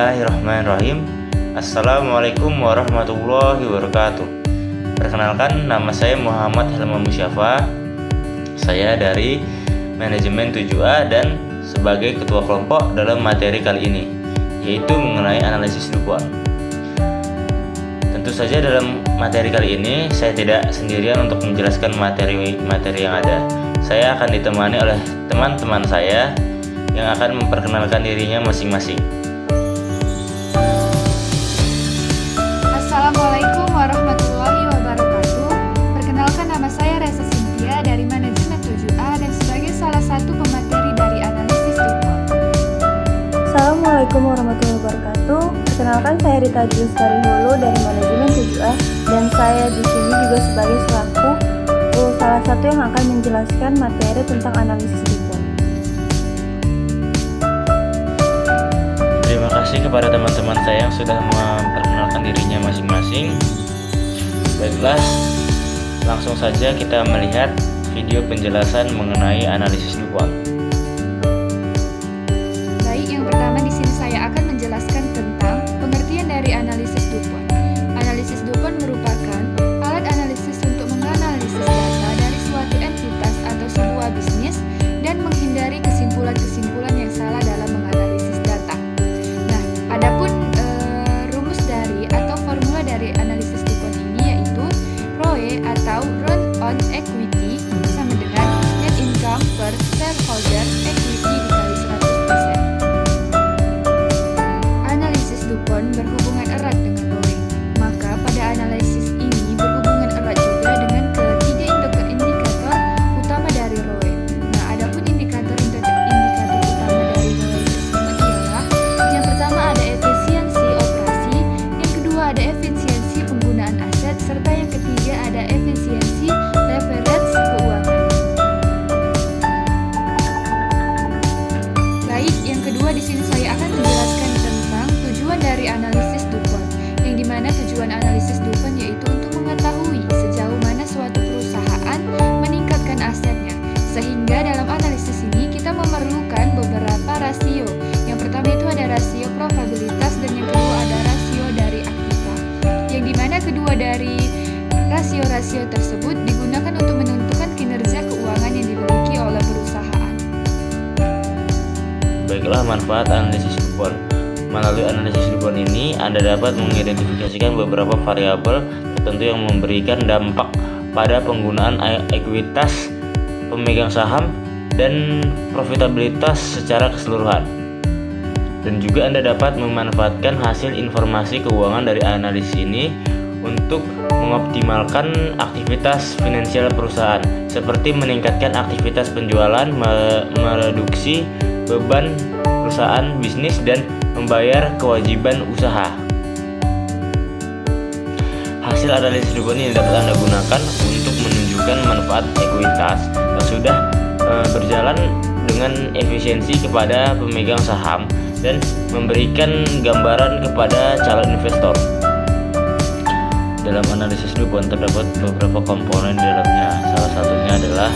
Bismillahirrahmanirrahim. Assalamualaikum warahmatullahi wabarakatuh. Perkenalkan, nama saya Muhammad Hilman Musyafa. Saya dari Manajemen 7A dan sebagai ketua kelompok dalam materi kali ini, yaitu mengenai analisis DuPont. Tentu saja dalam materi kali ini saya tidak sendirian untuk menjelaskan materi yang ada. Saya akan ditemani oleh teman-teman saya yang akan memperkenalkan dirinya masing-masing. Assalamualaikum warahmatullahi wabarakatuh. Perkenalkan, nama saya Reza Cynthia dari Manajemen 7A dan sebagai salah satu pemateri dari analisis DuPont. Assalamualaikum warahmatullahi wabarakatuh. Perkenalkan, saya Rita Dilustari Hulu dari Manajemen 7A dan saya di sini juga sebagai selaku salah satu yang akan menjelaskan materi tentang analisis DuPont. Terima kasih kepada teman-teman saya yang sudah memperkenalkan dirinya masing-masing. Baiklah, langsung saja kita melihat video penjelasan mengenai analisis DuPont. Baik, yang pertama di sini saya akan menjelaskan tentang pengertian dari analisis DuPont. Analisis DuPont merupakan alat analisis untuk menganalisis data dari suatu entitas atau sebuah bisnis dan menghindari kesimpulan-kesimpulan yang salah dalam menganalisis data. Nah, adapun rumus dari atau formula dari analisis DuPont ini yaitu ROE atau Return on Equity sama dengan Net Income per Shareholder Equity dikali 100%. Analisis DuPont berhubungan erat dengan ROE. Maka pada analisis ini berhubungan erat juga dengan ketiga indikator utama dari ROE. Nah, adapun indikator utama dari ROE tersebut ialah yang pertama ada efisiensi operasi, yang kedua ada efisiensi penggunaan aset, serta yang ketiga ada efisiensi leverage keuangan. Baik, yang kedua di sini saya akan menjelaskan tentang tujuan dari analisis DuPont, yang dimana tujuan analisis DuPont yaitu untuk mengetahui sejauh mana suatu perusahaan meningkatkan asetnya. Sehingga dalam analisis ini kita memerlukan beberapa rasio. Yang pertama itu ada rasio probabilitas dan yang kedua ada rasio dari aktiva. Yang dimana kedua dari rasio-rasio tersebut digunakan untuk menentukan kinerja keuangan yang dimiliki oleh perusahaan. Baiklah, manfaat analisis DuPont. Melalui analisis DuPont ini, Anda dapat mengidentifikasikan beberapa variabel tertentu yang memberikan dampak pada penggunaan ekuitas pemegang saham dan profitabilitas secara keseluruhan. Dan juga Anda dapat memanfaatkan hasil informasi keuangan dari analisis ini untuk mengoptimalkan aktivitas finansial perusahaan, seperti meningkatkan aktivitas penjualan, mereduksi beban perusahaan bisnis, dan membayar kewajiban usaha. Hasil analisis DuPont ini dapat Anda gunakan untuk menunjukkan manfaat ekuitas yang sudah berjalan dengan efisiensi kepada pemegang saham dan memberikan gambaran kepada calon investor. Dalam analisis DuPont terdapat beberapa komponen di dalamnya. Salah satunya adalah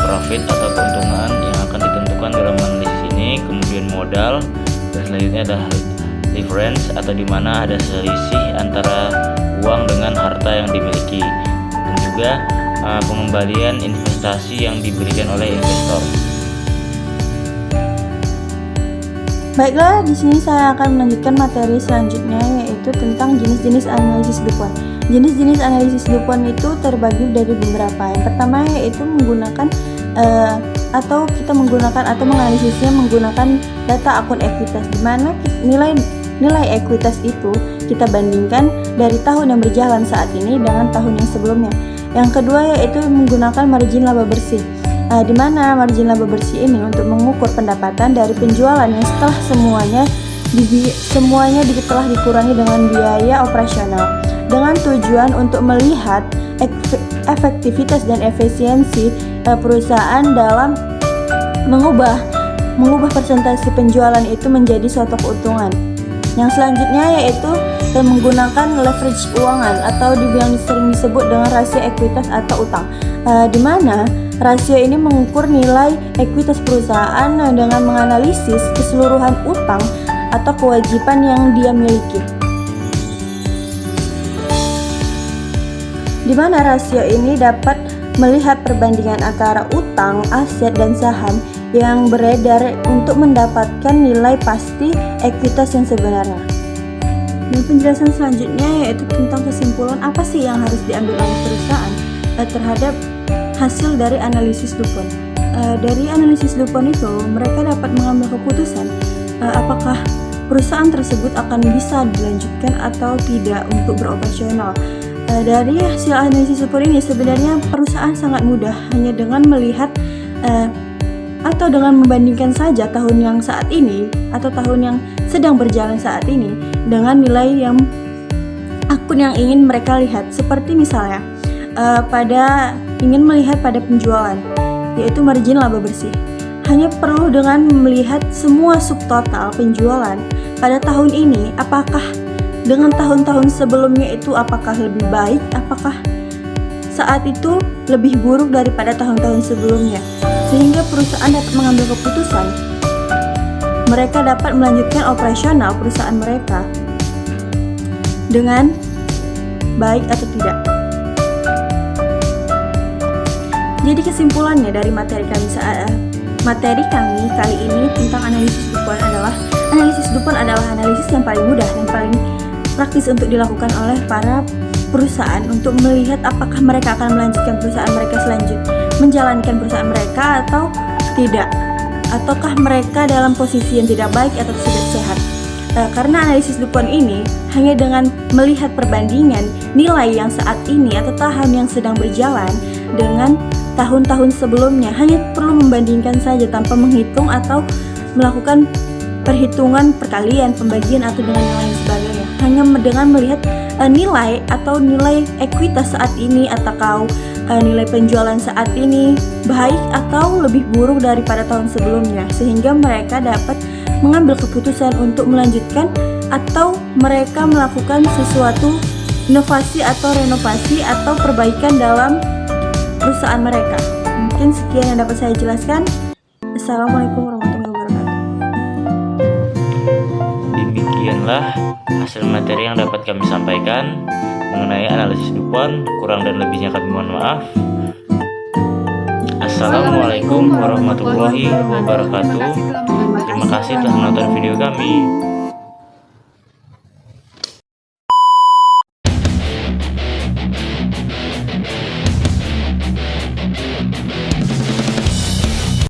profit atau keuntungan yang akan ditentukan dalam analisis ini, kemudian modal, dan selanjutnya ada difference atau di mana ada selisih antara uang dengan harta yang dimiliki, dan juga pengembalian investasi yang diberikan oleh investor. Baiklah, di sini saya akan melanjutkan materi selanjutnya yaitu tentang jenis-jenis analisis DuPont. Jenis-jenis analisis DuPont itu terbagi dari beberapa. Yang pertama yaitu menggunakan atau menganalisisnya menggunakan data akun ekuitas, di mana nilai ekuitas itu kita bandingkan dari tahun yang berjalan saat ini dengan tahun yang sebelumnya. Yang kedua yaitu menggunakan margin laba bersih, di mana margin laba bersih ini untuk mengukur pendapatan dari penjualan yang setelah semuanya telah dikurangi dengan biaya operasional, dengan tujuan untuk melihat efektivitas dan efisiensi perusahaan dalam mengubah persentase penjualan itu menjadi suatu keuntungan. Yang selanjutnya yaitu menggunakan leverage keuangan atau yang sering disebut dengan rasio ekuitas atau utang, di mana rasio ini mengukur nilai ekuitas perusahaan dengan menganalisis keseluruhan utang atau kewajiban yang dia miliki. Di mana rasio ini dapat melihat perbandingan antara utang, aset, dan saham yang beredar untuk mendapatkan nilai pasti ekuitas yang sebenarnya. Dan penjelasan selanjutnya yaitu tentang kesimpulan apa sih yang harus diambil oleh perusahaan terhadap hasil dari analisis DuPont. Dari analisis DuPont itu mereka dapat mengambil keputusan apakah perusahaan tersebut akan bisa dilanjutkan atau tidak untuk beroperasional. Dari hasil analisis DuPont ini sebenarnya perusahaan sangat mudah, hanya dengan melihat atau dengan membandingkan saja tahun yang saat ini atau tahun yang sedang berjalan saat ini dengan nilai yang akun yang ingin mereka lihat. Seperti misalnya ingin melihat pada penjualan, yaitu margin laba bersih. Hanya perlu dengan melihat semua subtotal penjualan pada tahun ini, apakah dengan tahun-tahun sebelumnya itu apakah lebih baik, apakah saat itu lebih buruk daripada tahun-tahun sebelumnya, sehingga perusahaan dapat mengambil keputusan mereka dapat melanjutkan operasional perusahaan mereka dengan baik atau tidak. Jadi kesimpulannya dari materi kami kali ini tentang analisis DuPont adalah analisis yang paling mudah dan paling praktis untuk dilakukan oleh para perusahaan untuk melihat apakah mereka akan melanjutkan perusahaan mereka menjalankan perusahaan mereka atau tidak, ataukah mereka dalam posisi yang tidak baik atau tidak sehat. Karena analisis DuPont ini hanya dengan melihat perbandingan nilai yang saat ini atau tahun yang sedang berjalan dengan tahun-tahun sebelumnya, hanya perlu membandingkan saja tanpa menghitung atau melakukan perhitungan perkalian, pembagian atau dengan yang lain sebagainya. Hanya dengan melihat nilai atau nilai ekuitas saat ini atau nilai penjualan saat ini baik atau lebih buruk daripada tahun sebelumnya, sehingga mereka dapat mengambil keputusan untuk melanjutkan atau mereka melakukan sesuatu inovasi atau renovasi atau perbaikan dalam perusahaan mereka. Mungkin sekian yang dapat saya jelaskan. Assalamualaikum warahmatullahi wabarakatuh. Demikianlah hasil materi yang dapat kami sampaikan mengenai analisis DuPont. Kurang dan lebihnya kami mohon maaf. Assalamualaikum warahmatullahi wabarakatuh. Terima kasih telah menonton video kami.